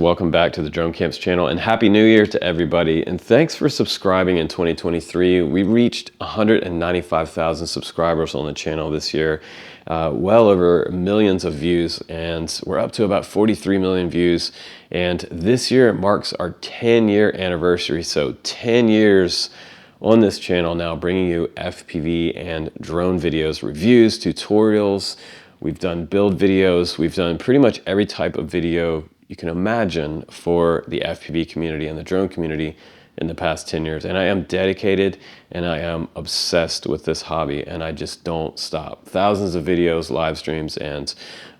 Welcome back to the Drone Camps channel and Happy New Year to everybody. And thanks for subscribing in 2023. We reached 195,000 subscribers on the channel this year, well over millions of views, and we're up to about 43 million views. And this year marks our 10-year anniversary. So 10 years on this channel now, bringing you FPV and drone videos, reviews, tutorials. We've done build videos. We've done pretty much every type of video you can imagine for the FPV community and the drone community in the past 10 years. And I am dedicated and I am obsessed with this hobby, and I just don't stop. Thousands of videos, live streams, and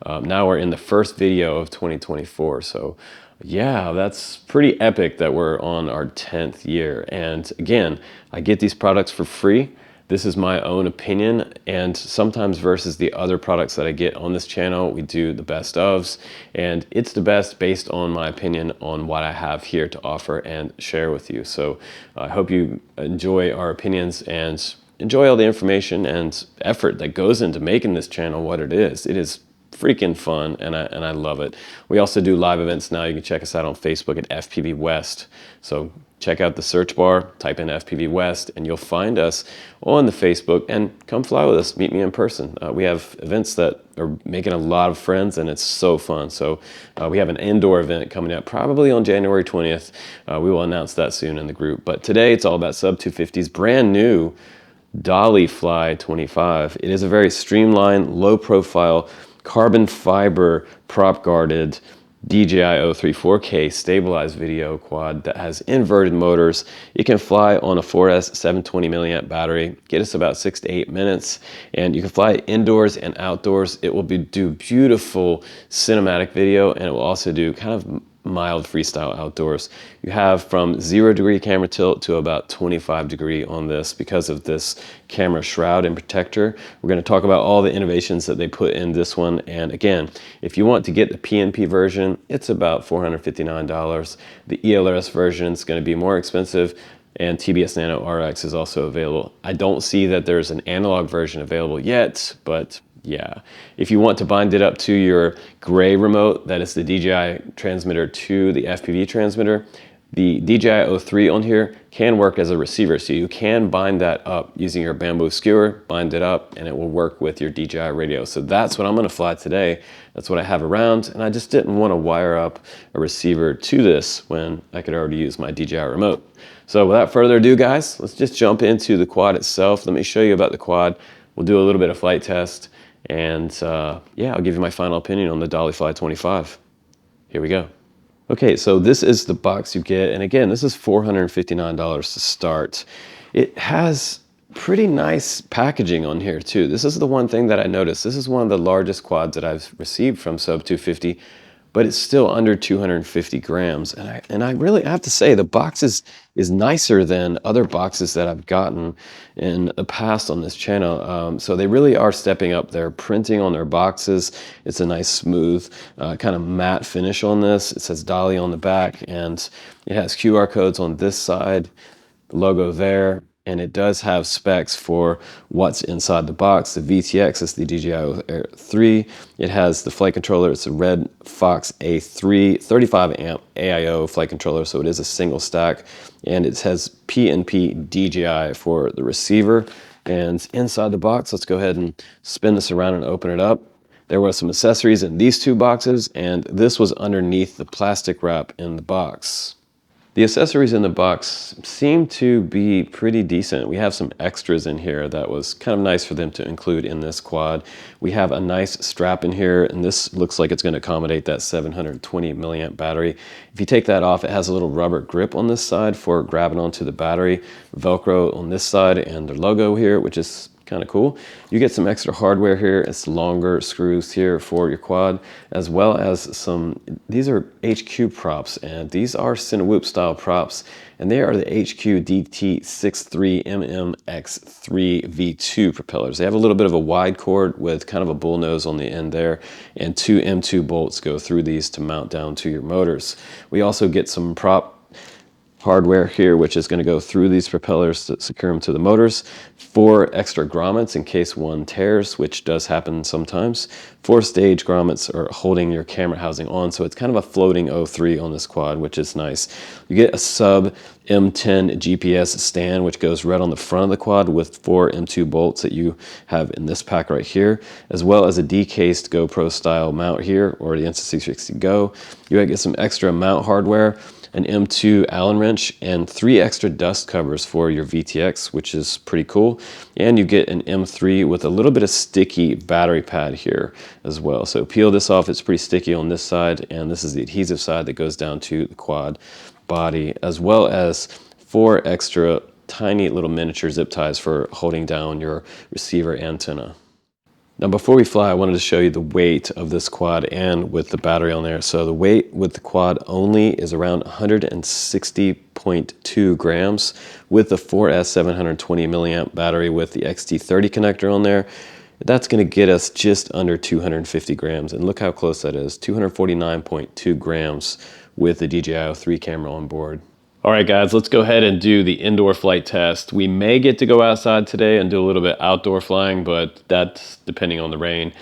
now we're in the first video of 2024. So yeah, that's pretty epic that we're on our 10th year. And again, I get these products for free. This is my own opinion, and sometimes versus the other products that I get on this channel, we do the best ofs, and it's the best based on my opinion on what I have here to offer and share with you. So I hope you enjoy our opinions and enjoy all the information and effort that goes into making this channel what it is. It is freaking fun, and I love it. We also do live events now. You can check us out on Facebook at FPV West. So check out the search bar, type in FPV West, and you'll find us on the Facebook, and come fly with us, meet me in person. We have events that are making a lot of friends, and it's so fun. So we have an indoor event coming up probably on January 20th. We will announce that soon in the group. But today it's all about Sub250's brand new DollyFly 25. It is a very streamlined, low profile, carbon fiber prop guarded DJI-03 4K stabilized video quad that has inverted motors. It can fly on a 4S 720 milliamp battery, get us about 6 to 8 minutes, and you can fly it indoors and outdoors. It will do beautiful cinematic video, and it will also do kind of mild freestyle outdoors. You have from 0° camera tilt to about 25° on this because of this camera shroud and protector. We're going to talk about all the innovations that they put in this one. And again, if you want to get the PNP version, it's about $459. The ELRS version is going to be more expensive, and TBS Nano RX is also available. I don't see that there's an analog version available yet, but yeah, if you want to bind it up to your gray remote, that is the DJI transmitter to the FPV transmitter, the DJI-03 on here can work as a receiver. So you can bind that up using your bamboo skewer, bind it up, and it will work with your DJI radio. So that's what I'm gonna fly today. That's what I have around, and I just didn't want to wire up a receiver to this when I could already use my DJI remote. So without further ado, guys, let's just jump into the quad itself. Let me show you about the quad. We'll do a little bit of flight test. And yeah, I'll give you my final opinion on the DollyFly 25. Here we go. Okay, so this is the box you get. And again, this is $459 to start. It has pretty nice packaging on here too. This is the one thing that I noticed. This is one of the largest quads that I've received from Sub250, but it's still under 250 grams. And I really have to say the box is nicer than other boxes that I've gotten in the past on this channel. So they really are stepping up their printing on their boxes. It's a nice smooth kind of matte finish on this. It says Dolly on the back, and it has QR codes on this side, the logo there. And it does have specs for what's inside the box. The VTX is the DJI-03. It has the flight controller. It's a Red Fox A3 35 amp AIO flight controller, so it is a single stack. And it has PNP DJI for the receiver. And inside the box, let's go ahead and spin this around and open it up. There were some accessories in these two boxes, and this was underneath the plastic wrap in the box. The accessories in the box seem to be pretty decent. We have some extras in here that was kind of nice for them to include in this quad. We have a nice strap in here, and this looks like it's going to accommodate that 720 milliamp battery. If you take that off, it has a little rubber grip on this side for grabbing onto the battery, Velcro on this side, and the logo here, which is kind of cool. You get some extra hardware here. It's longer screws here for your quad, as well as some, these are HQ props, and these are Cinewhoop style props, and they are the HQ DT63MMX3 V2 propellers. They have a little bit of a wide cord with kind of a bull nose on the end there, and two M2 bolts go through these to mount down to your motors. We also get some prop hardware here, which is going to go through these propellers to secure them to the motors. 4 extra grommets in case one tears, which does happen sometimes. 4 stage grommets are holding your camera housing on, so it's kind of a floating O3 on this quad, which is nice. You get a sub M10 GPS stand, which goes right on the front of the quad with 4 M2 bolts that you have in this pack right here, as well as a decased GoPro style mount here, or the Insta360 Go. You gotta get some extra mount hardware, an M2 Allen wrench, and 3 extra dust covers for your VTX, which is pretty cool. And you get an M3 with a little bit of sticky battery pad here as well. So peel this off, it's pretty sticky on this side, and this is the adhesive side that goes down to the quad body, as well as 4 extra tiny little miniature zip ties for holding down your receiver antenna. Now before we fly, I wanted to show you the weight of this quad and with the battery on there. So the weight with the quad only is around 160.2 grams with the 4S 720 milliamp battery with the XT30 connector on there. That's going to get us just under 250 grams. And look how close that is, 249.2 grams with the DJI-03 camera on board. All right, guys, let's go ahead and do the indoor flight test. We may get to go outside today and do a little bit outdoor flying, but that's depending on the rain.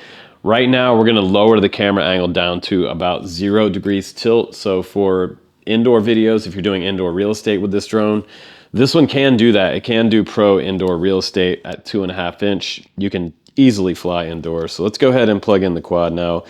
Right now, we're gonna lower the camera angle down to about 0 degrees tilt. So for indoor videos, if you're doing indoor real estate with this drone, this one can do that. It can do pro indoor real estate at 2.5 inch. You can easily fly indoors. So let's go ahead and plug in the quad now.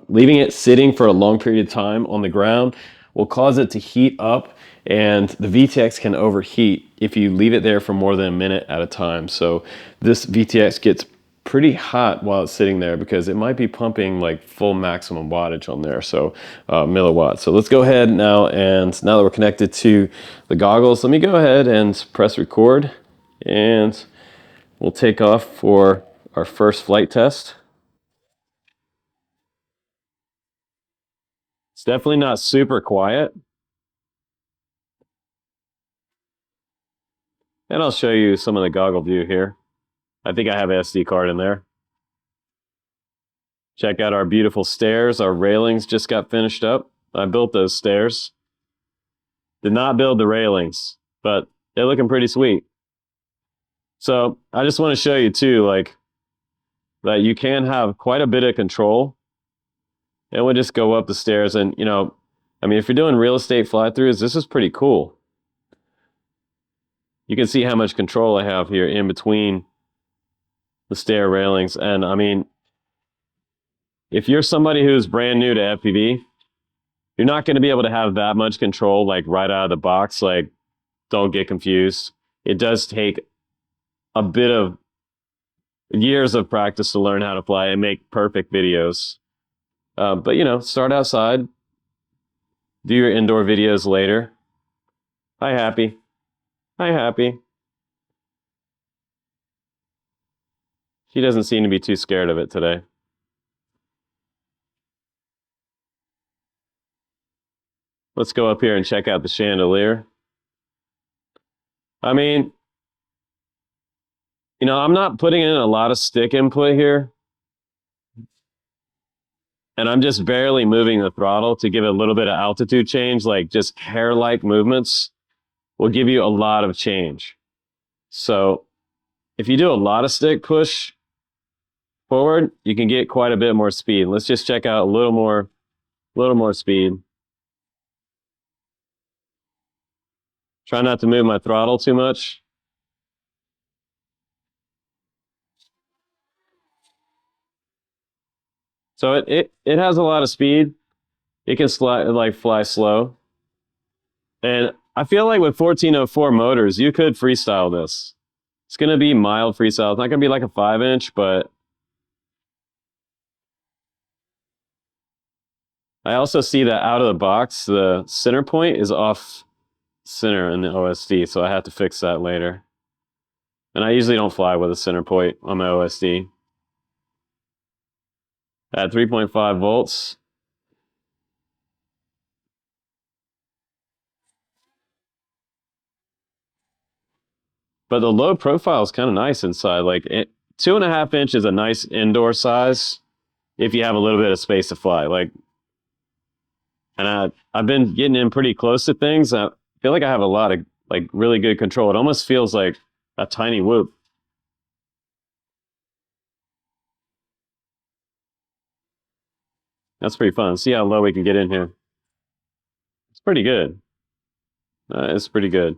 Leaving it sitting for a long period of time on the ground will cause it to heat up, and the VTX can overheat if you leave it there for more than a minute at a time. So this VTX gets pretty hot while it's sitting there because it might be pumping like full maximum wattage on there, so milliwatts. So let's go ahead now, and now that we're connected to the goggles, let me go ahead and press record, and we'll take off for our first flight test. It's definitely not super quiet. And I'll show you some of the goggle view here. I think I have an SD card in there. Check out our beautiful stairs. Our railings just got finished up. I built those stairs. Did not build the railings, but they're looking pretty sweet. So I just want to show you too, like, that you can have quite a bit of control. And we'll just go up the stairs, and, you know, I mean, if you're doing real estate fly-throughs, this is pretty cool. You can see how much control I have here in between the stair railings. And I mean, if you're somebody who's brand new to FPV, you're not going to be able to have that much control like right out of the box. Like, don't get confused. It does take a bit of years of practice to learn how to fly and make perfect videos. But you know, start outside, do your indoor videos later. Hi, Happy. Hi, Happy. She doesn't seem to be too scared of it today. Let's go up here and check out the chandelier. I mean, you know, I'm not putting in a lot of stick input here. And I'm just barely moving the throttle to give it a little bit of altitude change, like just hair-like movements will give you a lot of change. So if you do a lot of stick push forward, you can get quite a bit more speed. Let's just check out a little more speed. Try not to move my throttle too much. So it has a lot of speed. It can fly slow. And I feel like with 1404 motors, you could freestyle this. It's going to be mild freestyle. It's not going to be like a 5-inch, but I also see that out of the box, the center point is off center in the OSD, so I have to fix that later. And I usually don't fly with a center point on my OSD. At 3.5 volts. But the low profile is kind of nice inside. Like 2.5 inch is a nice indoor size if you have a little bit of space to fly. Like, and I've been getting in pretty close to things. I feel like I have a lot of like really good control. It almost feels like a tiny whoop. That's pretty fun. See how low we can get in here. It's pretty good. It's pretty good.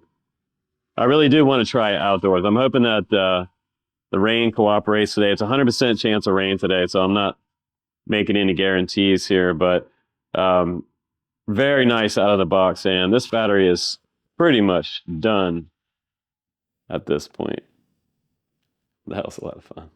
I really do want to try it outdoors. I'm hoping that the rain cooperates today. It's 100% chance of rain today, so I'm not making any guarantees here, but very nice out of the box. And this battery is pretty much done at this point. That was a lot of fun.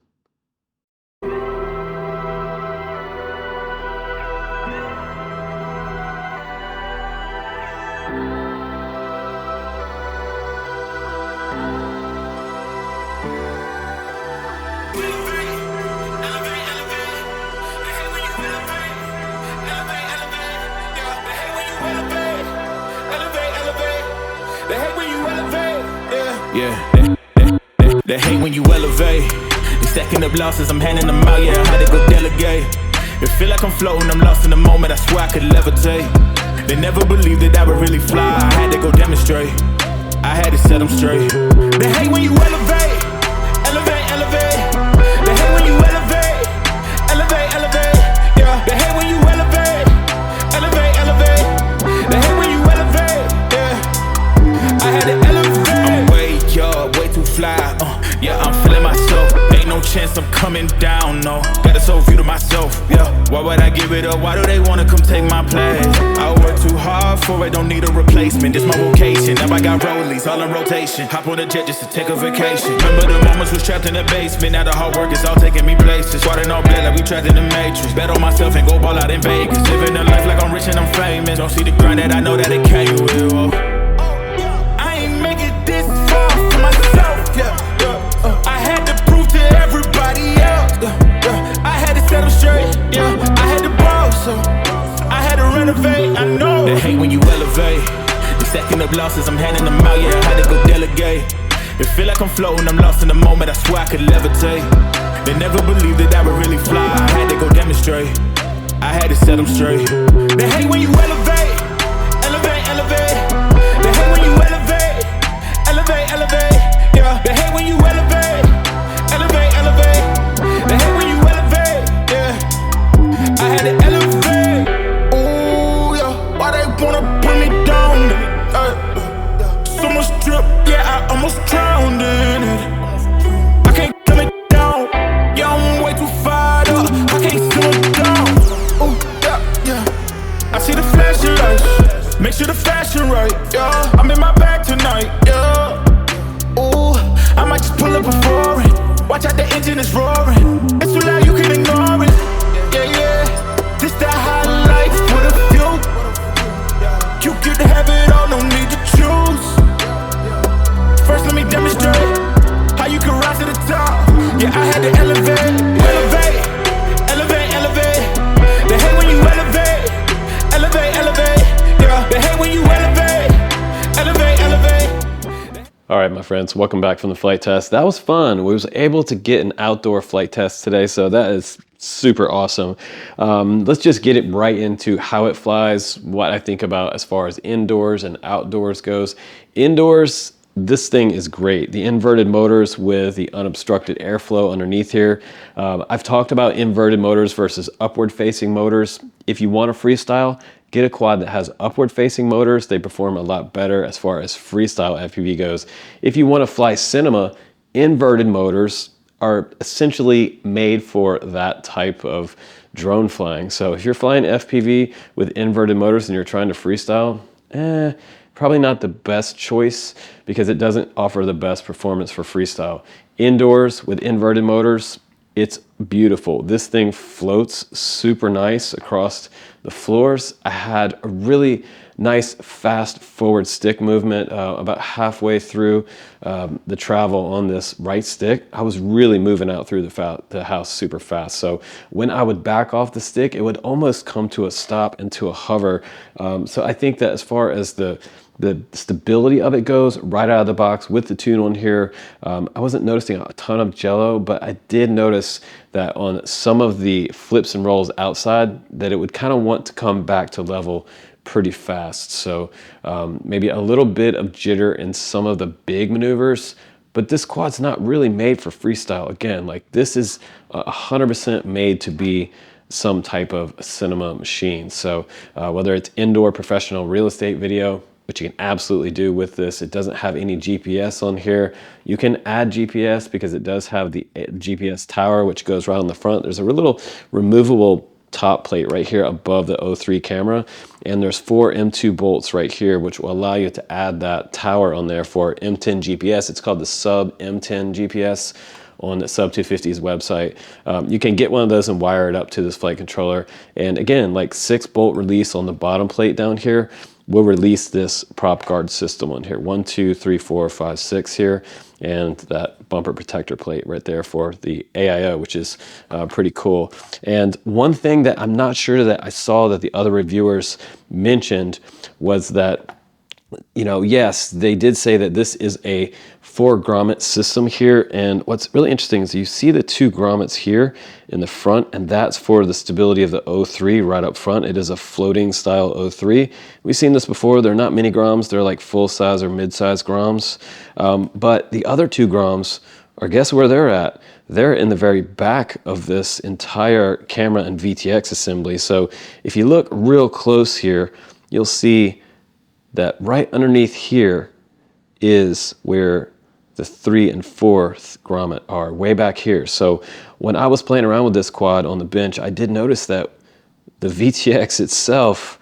They hate when you elevate. They stacking up losses, I'm handing them out, yeah, I had to go delegate. It feel like I'm floating, I'm lost in the moment, I swear I could levitate. They never believed that I would really fly, I had to go demonstrate. I had to set them straight. They hate when you elevate, elevate, elevate. They hate when you elevate, elevate, elevate. Yeah, they hate when you elevate, elevate, elevate. They hate when you elevate, yeah. I had to elevate. I'm way up, way too fly, yeah, I'm feeling myself. Ain't no chance I'm coming down, no. Got a soul view to myself, yeah. Why would I give it up? Why do they wanna come take my place? I work too hard for it, don't need a replacement. This my vocation, now I got rollies all in rotation. Hop on a jet just to take a vacation. Remember the moments was trapped in the basement. Now the hard work is all taking me places. Squatting all black like we trapped in the matrix. Bet on myself and go ball out in Vegas. Living a life like I'm rich and I'm famous. Don't see the grind that I know that it came with, oh. I ain't make it this far for myself, yeah. I had to prove to everybody else, I had to set them straight, yeah. I had to ball, so I had to renovate, I know. They hate when you elevate. They stacking up losses, I'm handing them out, yeah, I had to go delegate. It feel like I'm floating, I'm lost in the moment, I swear I could levitate. They never believed that I would really fly, I had to go demonstrate. I had to set them straight. They hate when you elevate, elevate, elevate. They hate when you elevate, elevate, elevate. Yeah, they hate when you elevate, elevate, elevate. They hate when you elevate, yeah. I had to elevate. Ooh, yeah. Why they wanna put me down? So much drip, yeah, I almost drowned in it. I can't come it down, yeah, I'm way too fired up. I can't slow it down. Ooh, yeah, yeah. I see the flashing lights, make sure the fashion right, yeah. I'm in my bag tonight, yeah. Ooh, I might just pull up before it. Watch out, the engine is roaring. It's too loud, you can ignore it. Yeah, yeah. This that high life with a few. You get to have it all, no need to choose. First, let me demonstrate how you can rise to the top. Yeah, I had to elevate, elevate, elevate, elevate. They hate when you elevate, elevate, elevate. Yeah, they hate when you elevate, elevate, elevate. All right, my friends, welcome back from the flight test. That was fun. We was able to get an outdoor flight test today, so that is super awesome. Let's just get it right into how it flies, what I think about as far as indoors and outdoors goes. Indoors, this thing is great. The inverted motors with the unobstructed airflow underneath here. I've talked about inverted motors versus upward facing motors. If you want to freestyle, get a quad that has upward facing motors. They perform a lot better as far as freestyle FPV goes. If you want to fly cinema, inverted motors are essentially made for that type of drone flying. So if you're flying FPV with inverted motors and you're trying to freestyle, probably not the best choice because it doesn't offer the best performance for freestyle. Indoors with inverted motors, it's beautiful. This thing floats super nice across the floors. I had a really nice fast forward stick movement about halfway through the travel on this right stick. I was really moving out through the house super fast. So when I would back off the stick, it would almost come to a stop and to a hover. So I think that as far as the stability of it goes, right out of the box with the tune on here, I wasn't noticing a ton of jello, but I did notice that on some of the flips and rolls outside that it would kind of want to come back to level pretty fast. So maybe a little bit of jitter in some of the big maneuvers, but this quad's not really made for freestyle. Again, like this is 100% made to be some type of cinema machine. So whether it's indoor professional real estate video, which you can absolutely do with this. It doesn't have any GPS on here. You can add GPS because it does have the GPS tower, which goes right on the front. There's a little removable top plate right here above the O3 camera, and there's 4 M2 bolts right here, which will allow you to add that tower on there for M10 GPS. It's called the Sub M10 GPS on the Sub250's website. You can get one of those and wire it up to this flight controller. And again, like 6-bolt release on the bottom plate down here will release this prop guard system on here. 1, 2, 3, 4, 5, 6 here, and that bumper protector plate right there for the AIO, which is pretty cool. And one thing that I'm not sure that I saw that the other reviewers mentioned was that, you know, yes, they did say that this is a 4 grommet system here, and what's really interesting is you see the 2 grommets here in the front, and that's for the stability of the O3 right up front. It is a floating style O3. We've seen this before. They're not mini groms, they're like full size or mid-size groms, but the other 2 groms are, guess where they're at? They're in the very back of this entire camera and VTX assembly. So if you look real close here, you'll see that right underneath here is where the 3 and 4th grommet are, way back here. So when I was playing around with this quad on the bench, I did notice that the VTX itself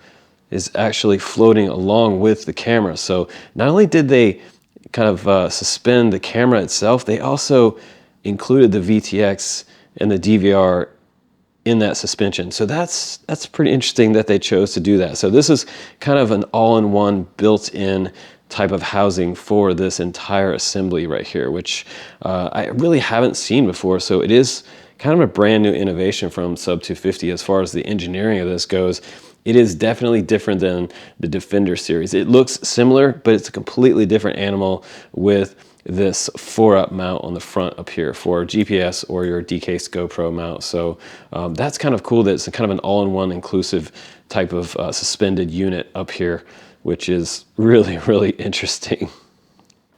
is actually floating along with the camera. So not only did they kind of suspend the camera itself, they also included the VTX and the DVR in that suspension. So that's pretty interesting that they chose to do that. So this is kind of an all-in-one built-in type of housing for this entire assembly right here, which I really haven't seen before. So it is kind of a brand new innovation from Sub250 as far as the engineering of this goes. It is definitely different than the Defender series. It looks similar, but it's a completely different animal with this 4-up mount on the front up here for GPS or your DK GoPro mount. So that's kind of cool that it's kind of an all-in-one inclusive type of suspended unit up here, which is really, really interesting.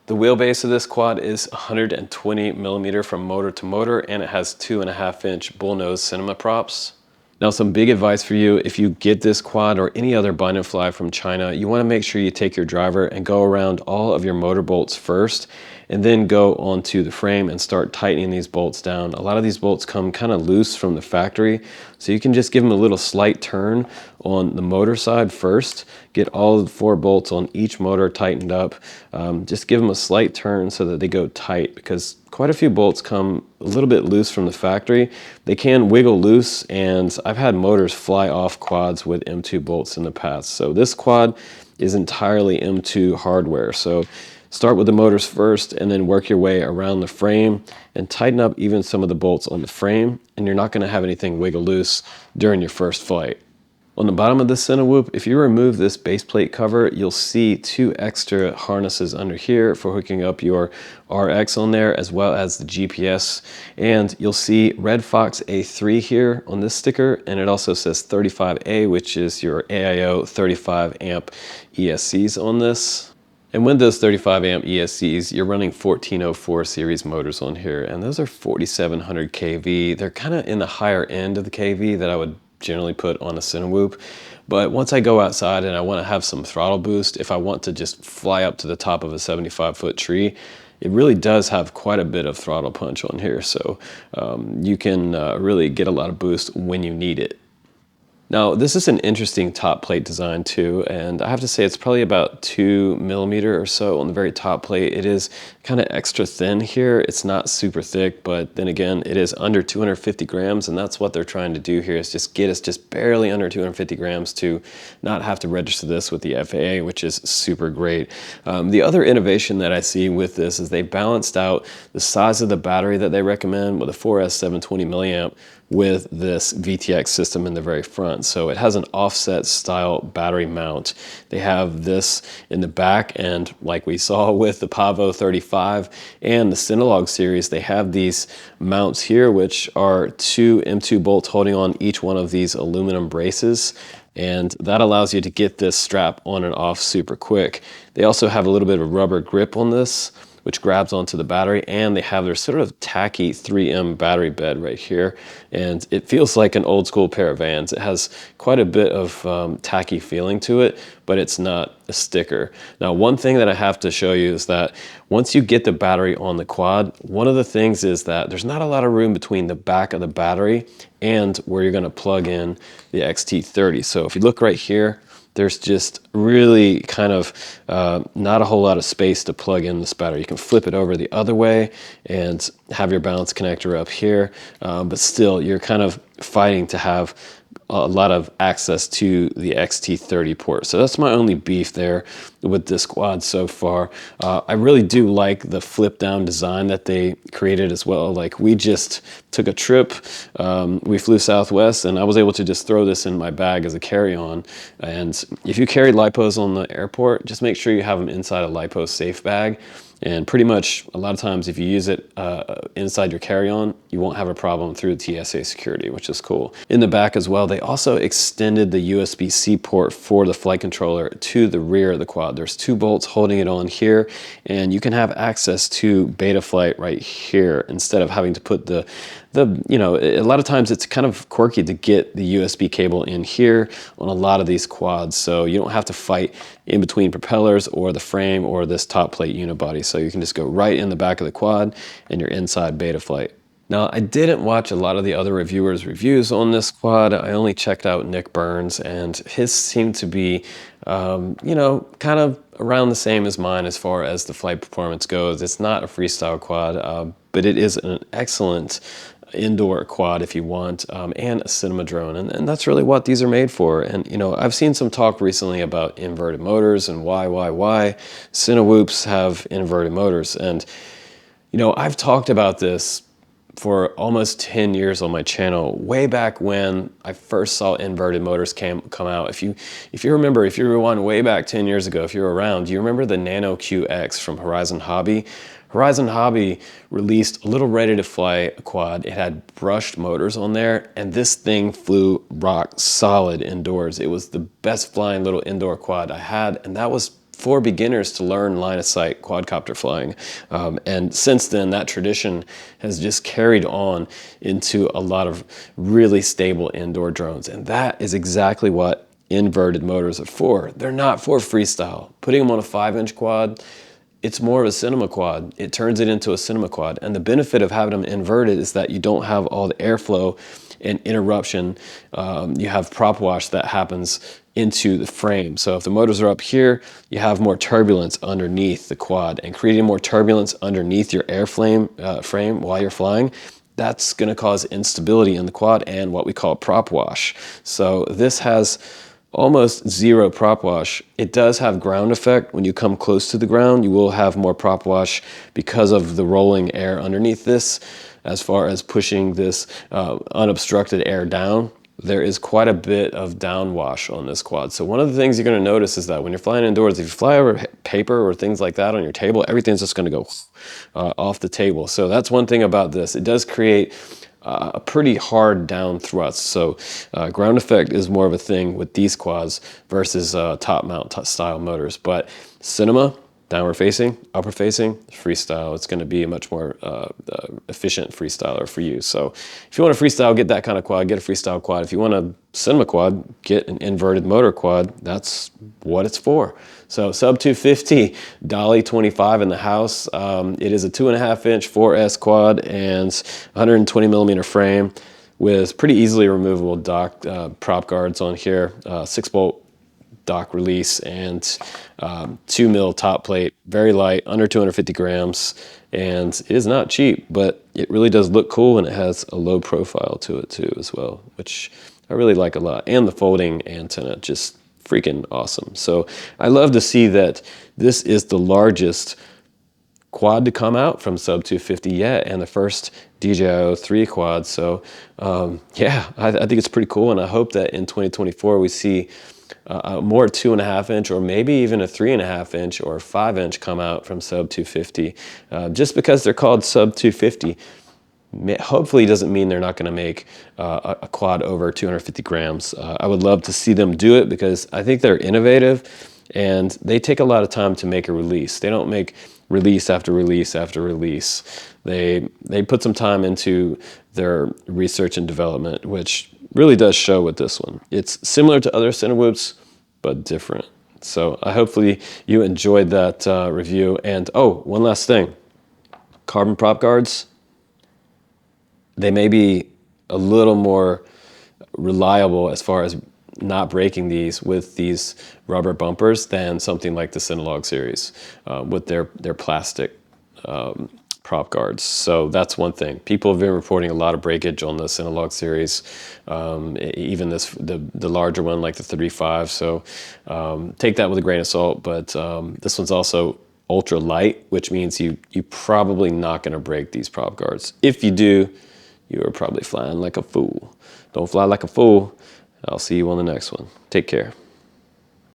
The wheelbase of this quad is 120 millimeter from motor to motor, and it has 2.5-inch bullnose cinema props. Now, some big advice for you: if you get this quad or any other bind and fly from China, you want to make sure you take your driver and go around all of your motor bolts first, and then go onto the frame and start tightening these bolts down. A lot of these bolts come kind of loose from the factory, so you can just give them a little slight turn on the motor side first, get all of the 4 bolts on each motor tightened up. Just give them a slight turn so that they go tight, because quite a few bolts come a little bit loose from the factory. They can wiggle loose, and I've had motors fly off quads with M2 bolts in the past. So this quad is entirely M2 hardware. So start with the motors first and then work your way around the frame and tighten up even some of the bolts on the frame, and you're not going to have anything wiggle loose during your first flight. On the bottom of the Cinewhoop, if you remove this base plate cover, you'll see 2 extra harnesses under here for hooking up your RX on there, as well as the GPS. And you'll see Red Fox A3 here on this sticker, and it also says 35A, which is your AIO 35 amp ESCs on this. And with those 35 amp ESCs, you're running 1404 series motors on here, and those are 4700 kV. They're kind of in the higher end of the kV that I would generally put on a Cinewhoop. But once I go outside and I want to have some throttle boost, if I want to just fly up to the top of a 75-foot tree, it really does have quite a bit of throttle punch on here. So you can really get a lot of boost when you need it. Now, this is an interesting top plate design too, and I have to say it's probably about 2 millimeter or so on the very top plate. It is kind of extra thin here. It's not super thick, but then again, it is under 250 grams, and that's what they're trying to do here, is just get us just barely under 250 grams to not have to register this with the FAA, which is super great. The other innovation that I see with this is they balanced out the size of the battery that they recommend with a 4S 720 milliamp with this VTX system in the very front. So it has an offset style battery mount. They have this in the back, and like we saw with the Pavo35 and the Cinelog series, they have these mounts here, which are 2 M2 bolts holding on each one of these aluminum braces. and that allows you to get this strap on and off super quick. They also have a little bit of a rubber grip on this, which grabs onto the battery, and they have their sort of tacky 3M battery bed right here, and it feels like an old school pair of Vans. It has quite a bit of tacky feeling to it, but it's not a sticker. Now, one thing that I have to show you is that once you get the battery on the quad, one of the things is that there's not a lot of room between the back of the battery and where you're gonna plug in the XT30. So if you look right here, there's just really kind of not a whole lot of space to plug in this battery. You can flip it over the other way and have your balance connector up here, but still you're kind of fighting to have a lot of access to the XT30 port. So that's my only beef there with this quad so far. I really do like the flip down design that they created as well. Like, we just took a trip, we flew Southwest, and I was able to just throw this in my bag as a carry-on. And if you carry lipos on the airport, just make sure you have them inside a lipo safe bag. And pretty much a lot of times if you use it inside your carry-on, you won't have a problem through TSA security, which is cool. In the back as well, they also extended the USB-C port for the flight controller to the rear of the quad. There's 2 bolts holding it on here, and you can have access to Betaflight right here instead of having to put you know, a lot of times it's kind of quirky to get the USB cable in here on a lot of these quads, so you don't have to fight in between propellers or the frame or this top plate unibody. So you can just go right in the back of the quad and you're inside Betaflight. Now, I didn't watch a lot of the other reviewers' reviews on this quad. I only checked out Nick Burns, and his seemed to be, you know, kind of around the same as mine as far as the flight performance goes. It's not a freestyle quad, but it is an excellent indoor quad if you want, and a cinema drone, and that's really what these are made for. And you know, I've seen some talk recently about inverted motors and why Cinewhoops have inverted motors, and you know, I've talked about this for almost 10 years on my channel, way back when I first saw inverted motors come out. If you remember, if you rewind way back 10 years ago, if you're around, do you remember the Nano QX from Horizon Hobby? Horizon Hobby released a little ready-to-fly quad. It had brushed motors on there, and this thing flew rock solid indoors. It was the best flying little indoor quad I had, and that was for beginners to learn line-of-sight quadcopter flying. And since then, that tradition has just carried on into a lot of really stable indoor drones, and that is exactly what inverted motors are for. They're not for freestyle. Putting them on a 5-inch quad, it's more of a cinema quad. It turns it into a cinema quad. And the benefit of having them inverted is that you don't have all the airflow and interruption. You have prop wash that happens into the frame. So if the motors are up here, you have more turbulence underneath the quad, and creating more turbulence underneath your frame while you're flying, that's gonna cause instability in the quad and what we call prop wash. So this has almost zero prop wash. It does have ground effect. When you come close to the ground, you will have more prop wash because of the rolling air underneath this. As far as pushing this unobstructed air down, there is quite a bit of downwash on this quad. So one of the things you're gonna notice is that when you're flying indoors, if you fly over paper or things like that on your table, everything's just gonna go off the table. So that's one thing about this. It does create a pretty hard down thrust. So ground effect is more of a thing with these quads versus top mount style motors. But cinema, downward facing, upper facing, freestyle, it's gonna be a much more efficient freestyler for you. So if you want a freestyle, get that kind of quad, get a freestyle quad. If you want a cinema quad, get an inverted motor quad. That's what it's for. So Sub250 DollyFly in the house. It is a 2.5-inch 4S quad and 120 millimeter frame with pretty easily removable dock prop guards on here, 6-bolt dock release, and 2 mil top plate, very light, under 250 grams, and it is not cheap, but it really does look cool, and it has a low profile to it too as well, which I really like a lot. And the folding antenna, just freaking awesome. So I love to see that this is the largest quad to come out from Sub250 yet, and the first DJI 3 quad. So yeah, I think it's pretty cool, and I hope that in 2024 we see more 2.5-inch or maybe even a 3.5-inch or 5-inch come out from Sub250, just because they're called Sub250. hopefully doesn't mean they're not going to make a quad over 250 grams. I would love to see them do it because I think they're innovative and they take a lot of time to make a release. They don't make release after release after release. They put some time into their research and development, which really does show with this one. It's similar to other Cinewhoops, but different. So hopefully you enjoyed that review. And oh, one last thing, carbon prop guards, they may be a little more reliable as far as not breaking these with these rubber bumpers than something like the Cinelog series with their plastic prop guards. So that's one thing. People have been reporting a lot of breakage on the Cinelog series, even the larger one like the 35. So take that with a grain of salt. But this one's also ultra light, which means you're probably not going to break these prop guards. If you do, you are probably flying like a fool. Don't fly like a fool. I'll see you on the next one. Take care.